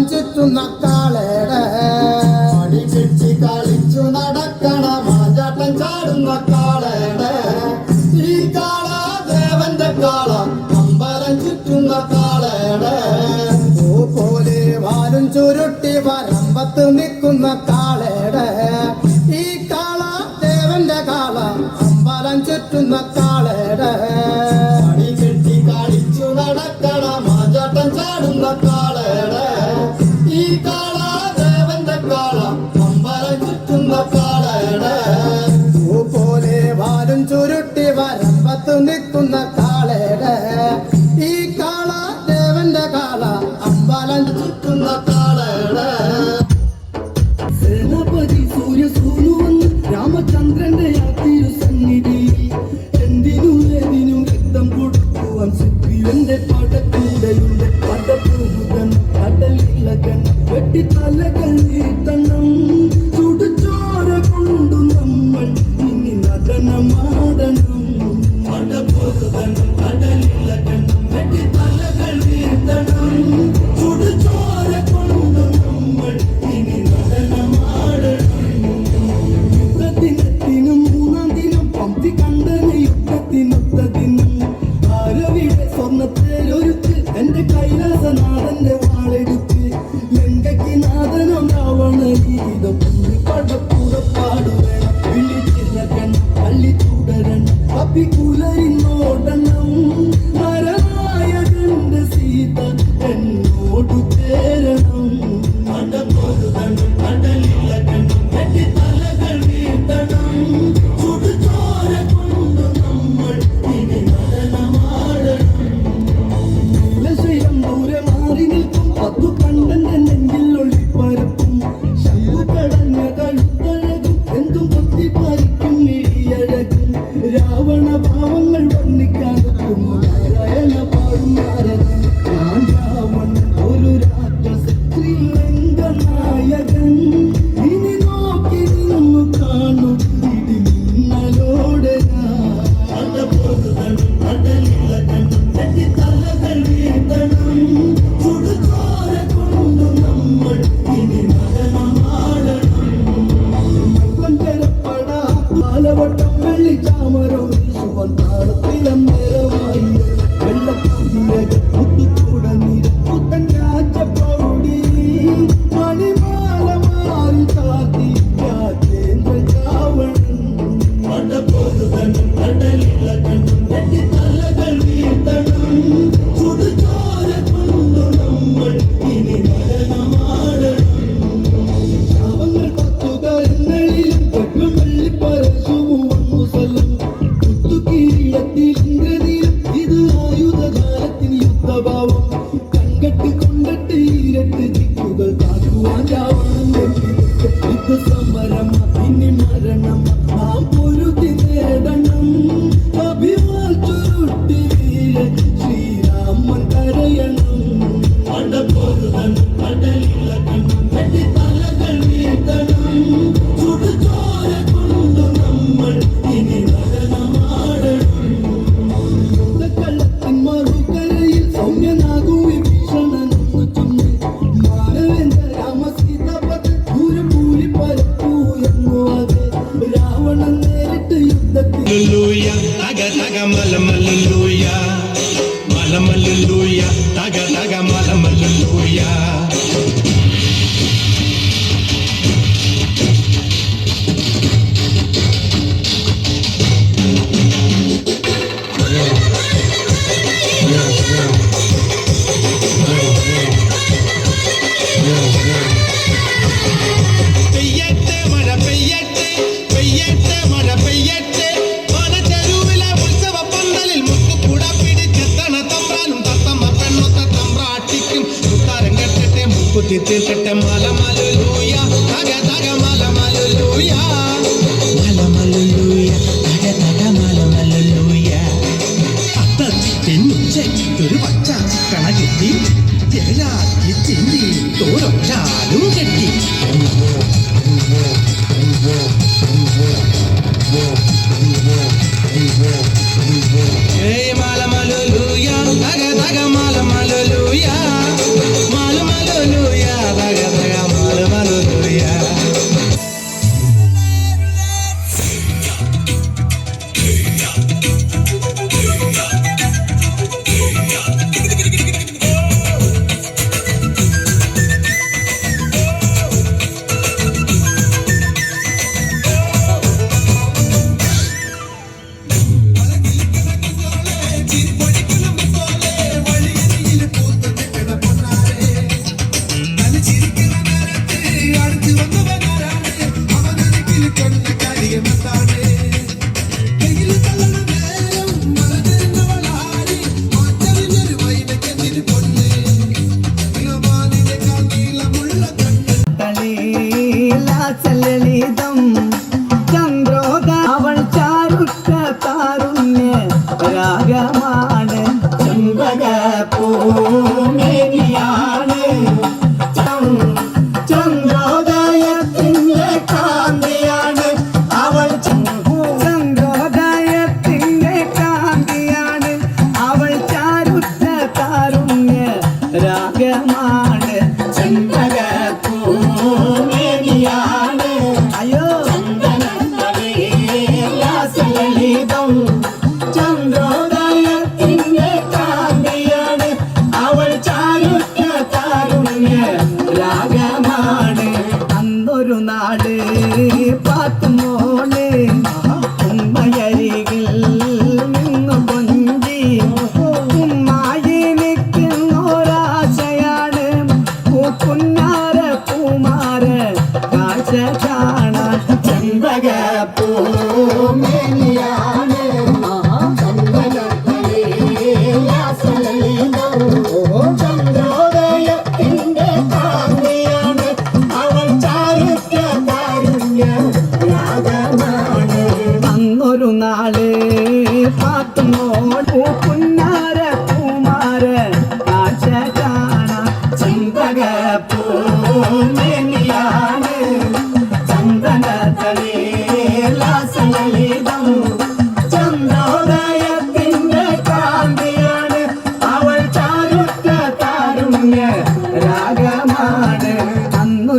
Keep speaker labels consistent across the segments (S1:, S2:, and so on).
S1: അമ്പലം ചുറ്റുന്ന കാളയുടെ
S2: മണി കെട്ടി കളിച്ചു നടക്കണ മാഞ്ചാട്ടം ചാടുന്ന കാളയുടെ ഈ കാള ദേവന്റെ കാള അമ്പലം ചുറ്റുന്ന കാളയുടെ
S1: പൂ പോലെ വാലും ചുരുട്ടി വരമ്പത്ത് നിൽക്കുന്ന കാളയുടെ ഈ കാള ദേവന്റെ കാള അമ്പലം ചുറ്റുന്ന കാളയുടെ
S2: മണി കെട്ടി കളിച്ചു നടക്കണ മാഞ്ചാട്ടം ചാടുന്ന കാളയുടെ ഈ കാള ദേവന്റെ കാള അമ്പലം ചുറ്റുന്ന കാളയുടെ
S1: പൂ പോലെ വാലും ചുരുട്ടി വരമ്പത്ത് നിൽക്കുന്ന കാളയുടെ ഈ കാള ദേവന്റെ കാള അമ്പലം
S2: ചുറ്റുന്ന കാളയുടെ
S3: സേനാപതി സൂര്യ സൂനുവന്ന് രാമചന്ദ്രന്റെ തിരുസന്നിധി എന്തിനും ഏതിനും രക്തം കൊടുക്കുവാൻ സുഗ്രീവന്റെ പടക്കൂടെയുണ്ട് പടപ്പൂതൻ കടലിളകൻ വെട്ടിത്തലകൾ നീട്ടണം ചുടുചോര കൊണ്ടു നമ്മൾ ഇനി നടനമാടണം പടപ്പൂതൻ കടലിളകൻ വെട്ടിത്തലകൾ നീട്ടണം ചുടുചോര കൊണ്ടു നമ്മൾ ഇനി യുദ്ധത്തിനും മൂന്നാം ദിനം പമ്പി കണ്ടന യുദ്ധത്തിനൊത്ത ദിനം ആരവിടെ സ്വർണ്ണത്തേരൊരുക്ക് എന്റെ കൈലാസനാഥന്റെ വാളെടുക്ക് ലങ്കയ്ക്ക് നാഥനം രാവണ ഗീതം പടപ്പുറപ്പാടുവേണം വിളിച്ചിറക്കണം പള്ളി തുടരണം കപ്പിക്കുലരിന്നോടണം നരനായകന്റെ സീത എന്നോടു ചേരണം പടപ്പൊരുതണം കടലിളകണം വെട്ടിത്തലകൾ വീഴ്ത്തണം ചുടുചോര കൊണ്ടു നമ്മൾ ഇനി നടനമാടണം നീലശയം ദൂരെ മാറി നിൽക്കും പത്തു കണ്ടന്റെ നെഞ്ചിൽ ഒളിപ്പരപ്പും ശംഖു കടഞ്ഞ കഴുത്തഴകും എന്തും കൊത്തിപ്പറിക്കും ഇടിയഴകും രാവണ ഭാവങ്ങൾ വർണ്ണിക്കാനും നാരായണ പാടും നാരദൻ ഞാൻ രാവണൻ ഒരു രാക്ഷസ ശ്രീലങ്കനായകൻ ഇനി നോക്കി നിന്നു കാണും ഇടി മിന്നലോടെ തലകൾ വീഴ്ത്തണം ചുടുചോര കൊണ്ടു നമ്മൾ ഇനി നടനമാടണം മാലവട്ടം വെള്ളി ചാമരം വീശുവാൻ താളത്തിലം നേരമായി വെള്ളക്കാതിരകൾ മുത്തുകൂട നിരപ്പുത്തൻ രാജപ്രൗഢി മണിമാല മാറി ചാത്തി രാജേന്ദ്ര രാവണൻ പടപ്പൊരുതണം കടലിളകണം വെട്ടിത്തലകൾ വീഴ്ത്തണം ചുടുചോര കൊണ്ടു നമ്മൾ ഇനി നടനമാടണം ശാപങ്ങൾ പത്തുകാരങ്ങളിലും പെട്ടും വെള്ളിപ്പരശുവും വന്നു സ്ഥലം കുത്തുകിരീടത്തിൽ ഇന്ദ്രനീലം ഇത് ആയുധകാലത്തിന് യുദ്ധഭാവം കൺകെട്ട് കൊണ്ടിട്ട് ഇരട്ട് ദിക്കുകൾ കാക്കുവാൻ രാവണൻ ഇത് സമരം ഇനി മരണം നാം പൊരുതി നേടണം അഭിമാൽ ചുരുട്ടി വീര ശ്രീരാമൻ കരയണം പടപ്പൊരുതണം കടലിളകണം വെട്ടിത്തലകൾ വീഴ്ത്തണം ചുടുചോര കൊണ്ടു നമ്മൾ ഇനി നടനമാടണം യുദ്ധക്കളത്തിൻ മറുകരയിൽ സൗമ്യനാകൂ വിഭീഷണനൊന്നു ചൊന്ന് മാനവേന്ദ്ര രാമസീതാപഥ ദൂരം കൂലി പരപ്പൂ എന്നു അത് രാവണൻ നേരിട്ട് യുദ്ധത്തിൽ
S4: Taga taga malamalluya, malamalluya, taga taga malamalluya. പെയ്യട്ടെ മഴ പെയ്യട്ടെ പെയ്യട്ടെ മഴ പെയ്യട്ടെ വനച്ചെരുവിലെ ഉത്സവ പന്തലിൽ മുത്തുകുട പിടിച്ചെത്തണ തമ്പ്രാനും തത്തമ്മ പെണ്ണൊത്ത തമ്പ്രാട്ടിക്കും മുത്താരം കെട്ടട്ടെ മുക്കുത്തി തീർക്കട്ടെ മലമലുലൂയ തക തക മലമലുലൂയ മലമലുലൂയ തക തക മലമലുലൂയ അത്തൊരു പച്ച കണ കിട്ടി ജയരാജി ചിന്തി തോരൊച്ചാലും കെട്ടി Hallelujah,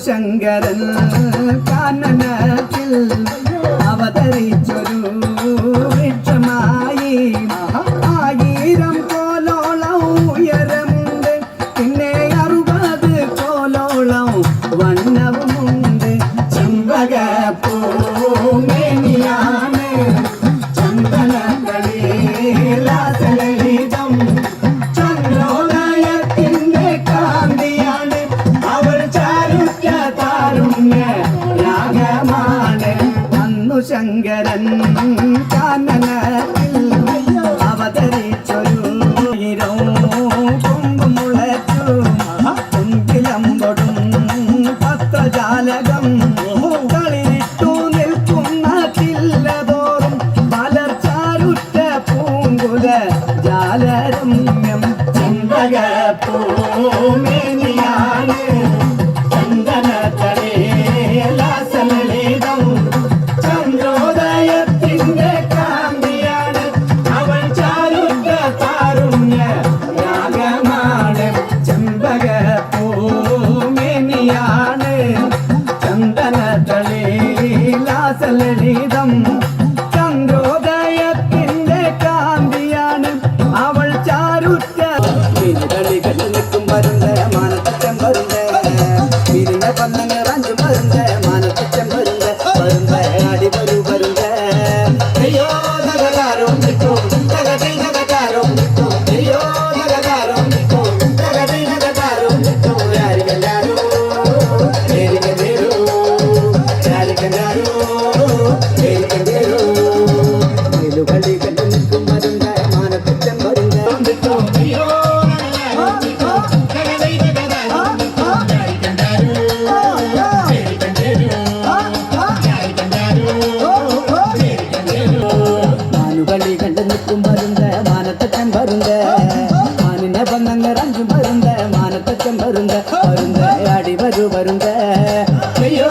S1: ശങ്കരൻ കാനനത്തിൽ അവതരിച്ചൊരു വൃക്ഷമായി 1000 കോലോളം ഉയരമുണ്ട് പിന്നെ 60 കോലോളം വണ്ണവുമുണ്ട് ചെമ്പകപ്പൂമേനിയാണ് ചന്ദനകളിലാസലളിതം ചന്ദ്രോദയത്തിന്റെ കാന്തിയാണ് അവൾ ചാരുറ്റ താരുണ്യ രാഗമാണ് അന്നു ശങ്കരൻ കാനനത്തിൽ അവതരിച്ചൊരു കൊമ്പുമുളച്ചു കുങ്കിലമ്പൊടും പത്രജാലകം കളിരിട്ടു നിൽക്കുന്ന ചില്ലതോറും പലർച്ചാരുറ്റ പൂങ്കുല ജാലരമ്യം ചെമ്പകപ്പൂമേനിയാണ് ചന്ദനത്തലേലാസലളിതം ചന്ദ്രോദയത്തിന്റെ കാന്തിയാണ് അവൾ ചാരുറ്റ താരുണ്യ രാഗമാണ് ചെമ്പകപ്പൂമേനിയാണ് ചന്ദനത്തലേലാസലളിതം ചന്ദ്രോദയത്തിന്റെ കാന്തിയാണ് അവൾ ചാരുറ്റ കളികൾ നിൽക്കും വരുന്ന മാനത്തച്ഛൻ വരുന്ന വിരിഞ്ഞ പന്നങ്ങൾ അഞ്ചു വരുന്ന മാനത്തച്ഛൻ വരുന്ന വരുന്ന അടി വരുന്ന അയ്യോ നഗകാരം നിൽക്കും നഗതി നഗകാരം നിൽക്കും അയ്യോ നഗകാരം നിൽക്കും നഗതി നഗകാരം നിൽക്കും ആരികല്ലാരോ ഏരികണ്ടേരോ ചാരികണ്ടാരോ ഏരികണ്ടേരോ കളികൾ നിൽക്കും വരുന്ന മാനത്തച്ഛൻ വരുന്ന അയ്യോ മാനുകളി കണ്ടു നിൽക്കും വരുന്ന മാനത്തച്ഛൻ വരുന്ന മാനിന്റെ ബന്ധങ്ങൾ അഞ്ചും വരുന്ന മാനത്തച്ഛൻ വരുന്ന അടി വരുന്ന അയ്യോ